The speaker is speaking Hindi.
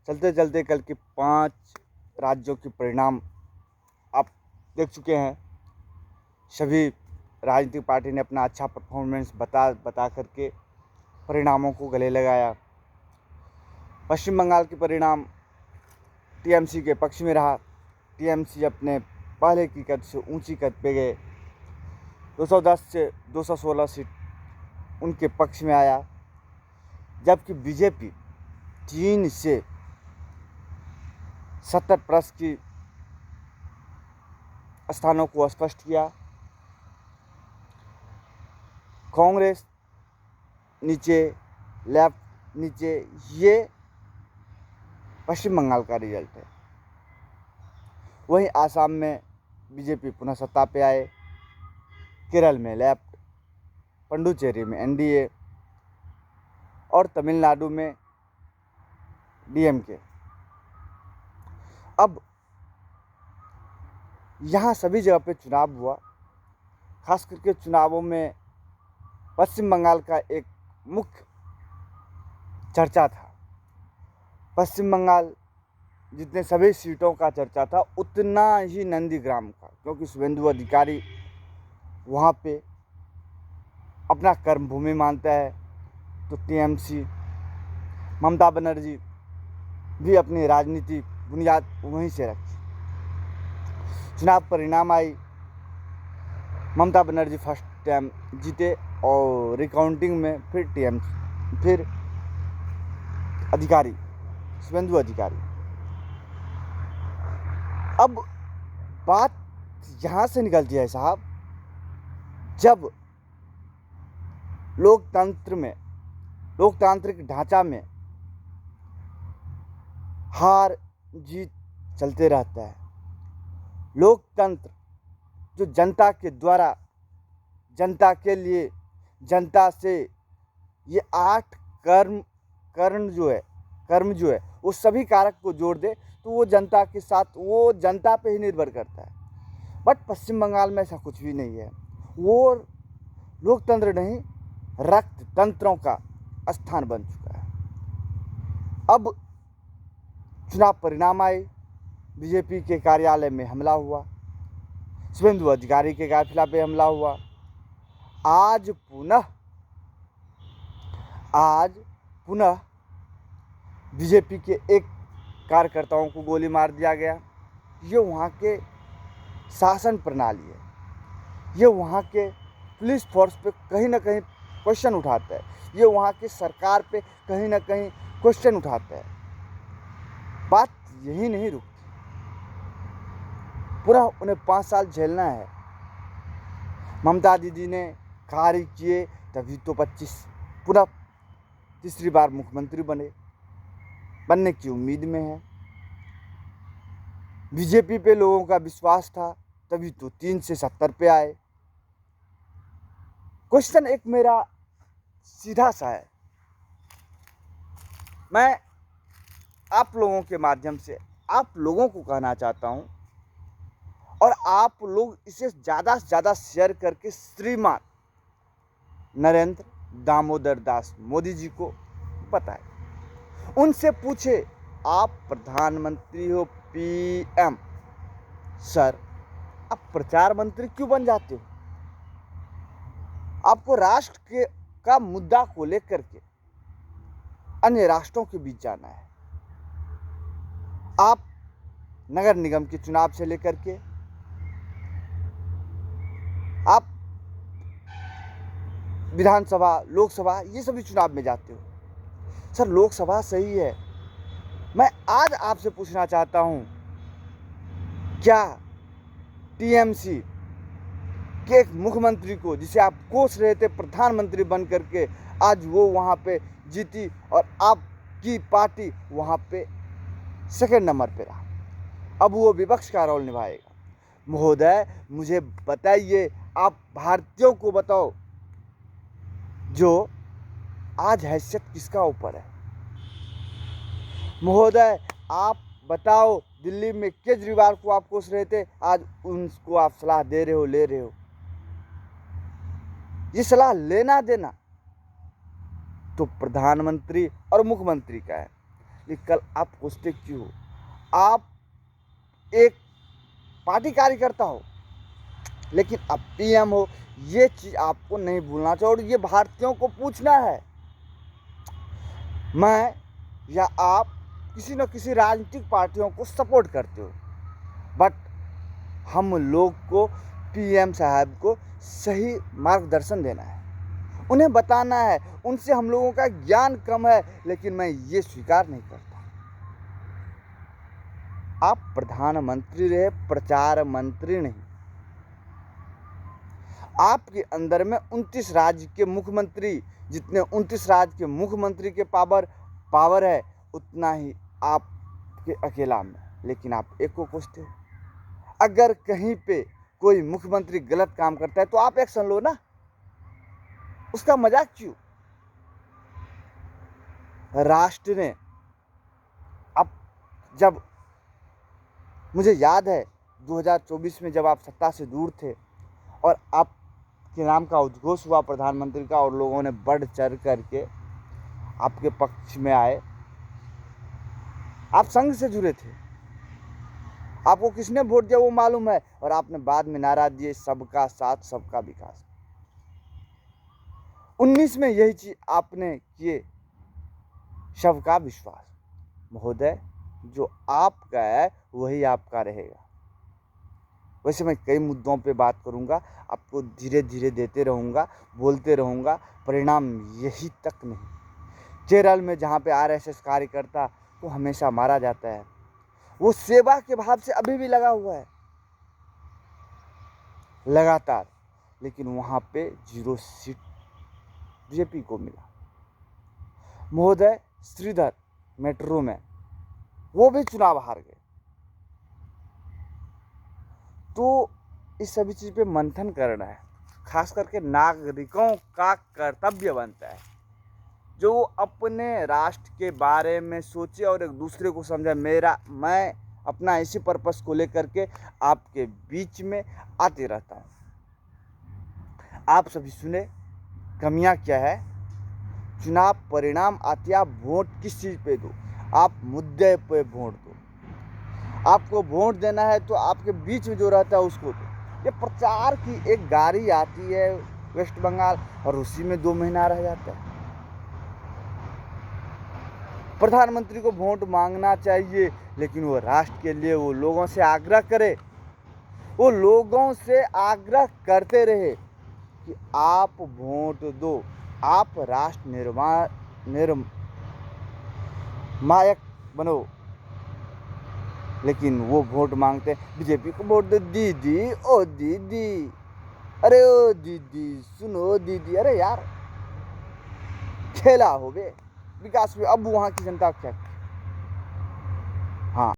चलते चलते कल के 5 राज्यों के परिणाम आप देख चुके हैं। सभी राजनीतिक पार्टी ने अपना अच्छा परफॉर्मेंस बता करके परिणामों को गले लगाया। पश्चिम बंगाल के परिणाम टीएमसी के पक्ष में रहा। टीएमसी अपने पहले की कद से ऊंची कद पे गए। 210 से 216 सीट उनके पक्ष में आया, जबकि बीजेपी 3 से 70 प्लस की स्थानों को स्पष्ट किया। कांग्रेस नीचे, लेफ्ट नीचे। ये पश्चिम बंगाल का रिजल्ट है। वहीं आसाम में बीजेपी पुनः सत्ता पे आए, केरल में लेफ्ट, पुडुचेरी में एनडीए और तमिलनाडु में डीएमके। अब यहाँ सभी जगह पे चुनाव हुआ। खास करके चुनावों में पश्चिम बंगाल का एक मुख्य चर्चा था। पश्चिम बंगाल जितने सभी सीटों का चर्चा था, उतना ही नंदीग्राम का, क्योंकि शुभेंदु अधिकारी वहाँ पे अपना कर्मभूमि मानता है। तो टीएमसी, ममता बनर्जी भी अपनी राजनीति बुनियाद वहीं से रखी। चुनाव परिणाम आई, ममता बनर्जी फर्स्ट टाइम जीते और रिकाउंटिंग में फिर अधिकारी, शुभेंदु अधिकारी। अब बात यहाँ से निकलती है साहब, जब लोकतांत्रिक ढांचा में हार जीत चलते रहता है। लोकतंत्र जो जनता के द्वारा, जनता के लिए, जनता से, ये 8 कर्म जो है वो सभी कारक को जोड़ दे तो वो जनता के साथ, वो जनता पे ही निर्भर करता है। बट पश्चिम बंगाल में ऐसा कुछ भी नहीं है। वो लोकतंत्र नहीं, रक्त तंत्रों का स्थान बन चुका है। अब चुनाव परिणाम आए, बीजेपी के कार्यालय में हमला हुआ, शुभेंदु अधिकारी के काफिला पे हमला हुआ। आज पुनः बीजेपी के एक कार्यकर्ताओं को गोली मार दिया गया। ये वहाँ के शासन प्रणाली है। ये वहाँ के पुलिस फोर्स पे कहीं ना कहीं क्वेश्चन उठाता है। ये वहाँ की सरकार पे कहीं ना कहीं क्वेश्चन उठाता है। बात यही नहीं रुकती, पूरा उन्हें 5 साल झेलना है। ममता दीदी ने कार्य किए तभी तो 25 पूरा तीसरी बार मुख्यमंत्री बनने की उम्मीद में है। बीजेपी पे लोगों का विश्वास था, तभी तो 3 से 70 पे आए। क्वेश्चन एक मेरा सीधा सा है, मैं आप लोगों के माध्यम से आप लोगों को कहना चाहता हूं, और आप लोग इसे ज़्यादा से ज़्यादा शेयर करके श्रीमान नरेंद्र दामोदर दास मोदी जी को बताएं। उनसे पूछे, आप प्रधानमंत्री हो, पीएम, सर आप प्रचार मंत्री क्यों बन जाते हो? आपको राष्ट्र का मुद्दा को लेकर के अन्य राष्ट्रों के बीच जाना है। आप नगर निगम के चुनाव से लेकर के आप विधानसभा, लोकसभा, ये सभी चुनाव में जाते हो। सर लोकसभा सही है, मैं आज आपसे पूछना चाहता हूं, क्या टीएमसी के एक मुख्यमंत्री को, जिसे आप कोस रहे थे प्रधानमंत्री बन करके, आज वो वहां पे जीती और आपकी पार्टी वहां पे सेकंड नंबर पे रहा, अब वो विपक्ष का रोल निभाएगा? महोदय मुझे बताइए, आप भारतीयों को बताओ, जो आज हैसियत किसका ऊपर है? महोदय आप बताओ, दिल्ली में केजरीवाल को आप कोस रहे थे, आज उनको आप सलाह दे रहे हो, ले रहे हो। ये सलाह लेना देना तो प्रधानमंत्री और मुख्यमंत्री का है, लेकिन कल आप पूछते क्यों हो? आप एक पार्टी कार्यकर्ता हो, लेकिन अब पीएम हो। ये चीज़ आपको नहीं भूलना चाहिए और ये भारतीयों को पूछना है। मैं या आप किसी न किसी राजनीतिक पार्टियों को सपोर्ट करते हो, बट हम लोग को पीएम साहब को सही मार्गदर्शन देना है, उन्हें बताना है। उनसे हम लोगों का ज्ञान कम है, लेकिन मैं ये स्वीकार नहीं करता। आप प्रधानमंत्री रहे, प्रचार मंत्री नहीं। आपके अंदर में 29 राज्य के मुख्यमंत्री, जितने 29 राज्य के मुख्यमंत्री के पावर है, उतना ही आपके अकेला में। लेकिन आप एक को कोसते हो। अगर कहीं पे कोई मुख्यमंत्री गलत काम करता है तो आप एक्शन लो ना, उसका मजाक क्यों? राष्ट्र ने अब, जब मुझे याद है 2024 में जब आप सत्ता से दूर थे और आपके नाम का उद्घोष हुआ प्रधानमंत्री का, और लोगों ने बढ़ चढ़ करके आपके पक्ष में आए। आप संघ से जुड़े थे, आपको किसने वोट दिया वो मालूम है, और आपने बाद में नारा दिए सबका साथ सबका विकास। 19 में यही चीज आपने किए, सबका विश्वास। महोदय, जो आपका है वही आपका रहेगा। वैसे मैं कई मुद्दों पे बात करूंगा, आपको धीरे धीरे देते रहूंगा, बोलते रहूंगा, परिणाम यही तक नहीं। केरल में जहाँ पे आरएसएस कार्यकर्ता को हमेशा मारा जाता है, वो सेवा के भाव से अभी भी लगा हुआ है लगातार, लेकिन वहाँ पे 0 सीट बीजेपी को मिला। महोदय, श्रीधर मेट्रो में वो भी चुनाव हार गए। तो इस सभी चीज़ पे मंथन करना है, खास करके नागरिकों का कर्तव्य बनता है जो अपने राष्ट्र के बारे में सोचे और एक दूसरे को समझे। मैं अपना इसी पर्पस को लेकर के आपके बीच में आते रहता हूँ। आप सभी सुने कमियाँ क्या है। चुनाव परिणाम आते, आप वोट किस चीज़ पे दो? आप मुद्दे पे वोट दो। आपको वोट देना है तो आपके बीच में जो रहता है उसको दो। ये प्रचार की एक गाड़ी आती है वेस्ट बंगाल, और उसी में 2 महीना रह जाता है। प्रधानमंत्री को वोट मांगना चाहिए, लेकिन वो राष्ट्र के लिए वो लोगों से आग्रह करे, वो लोगों से आग्रह करते रहे कि आप वोट दो, आप राष्ट्र निर्मायक बनो। लेकिन वो वोट मांगते हैं, बीजेपी को वोट दो दीदी, ओ दीदी, अरे ओ दीदी, सुनो दीदी। अरे यार, खेला हो बे विकास में। अब वहाँ की जनता क्या